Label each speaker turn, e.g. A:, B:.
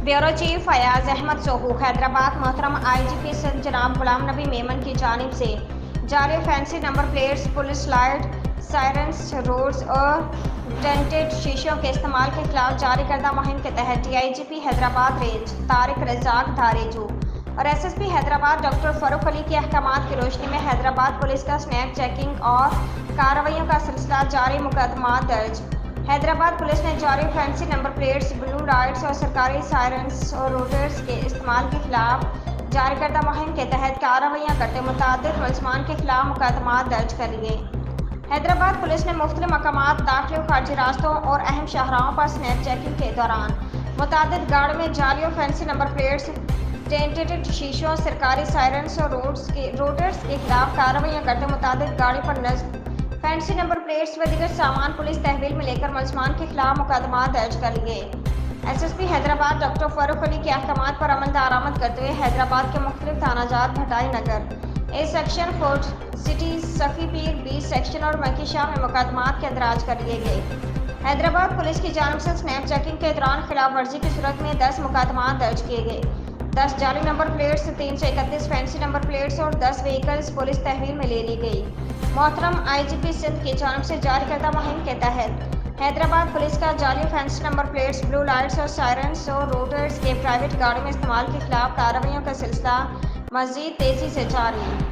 A: Bureau chief Fayaz Ahmed Sohu Hyderabad. मोहतरम IGP Sindh जनाब गुलाम नबी मेमन की जानिब से जाली fancy number plates, police light, sirens, roads और टेंटेड शीशों के इस्तेमाल के खिलाफ जारी करदा मुहिम के तहत DIGP हैदराबाद रेंज तारिक रज़ाक धारेजू और SSP हैदराबाद डॉक्टर फ़ारूक अली के अहकामात की रोशनी में हैदराबाद पुलिस का स्नैप चेकिंग और कार्रवाइयों का सिलसिला जारी। मुकदमा दर्ज। हैदराबाद पुलिस ने जारी fancy number plates, blue lights और सरकारी सायरन्स और रोटर्स के इस्तेमाल के खिलाफ जारी करदा मुहिम के तहत कार्रवाइयाँ करते मुतअद्दिद मुलज़मान के खिलाफ मुकदमा दर्ज कर लिए। हैदराबाद पुलिस ने मुख्तलिफ मकामात, दाखिली और खारजी रास्तों और अहम शाहराहों पर स्नैप चेकिंग के दौरान मुतअद्दिद गाड़ियों में जाली और फैंसी नंबर प्लेट्स, टेंटेड शीशों, सरकारी सायरन्स और रोटर्स के खिलाफ कार्रवाइयाँ करते मुतअद्दिद गाड़ी पर नस्ब फैंसी नंबर प्लेट्स व दीगर सामान पुलिस तहवील में लेकर मुलज़मान के खिलाफ मुकदमा दर्ज कर लिए। SSP हैदराबाद डॉक्टर फ़ारूक अली के अहकामात पर अमल दरामद करते हुए हैदराबाद के मुख्तलिफ थानाजात भटाई नगर A section, fort city, Safi Pir B section और मकीशाह में मुकदमात के अंदराज कर लिए गए। हैदराबाद पुलिस की जानिब से स्नैप चेकिंग के दौरान खिलाफ वर्जी की सूरत में 10 मुकदमा दर्ज किए गए। 10 जाली number plates, 331 fancy number plates और 10 व्हीकल्स पुलिस तहवील में ले ली गई। मोहतरम IGP सिंध की जानिब से जारी करदा मुहिम के तहत हैदराबाद पुलिस का जाली fancy number plates, blue lights और सायरन्स और रोटर्स के प्राइवेट गाड़ियों में इस्तेमाल के खिलाफ कार्रवाइयों का सिलसिला मज़ीद तेज़ी से जारी।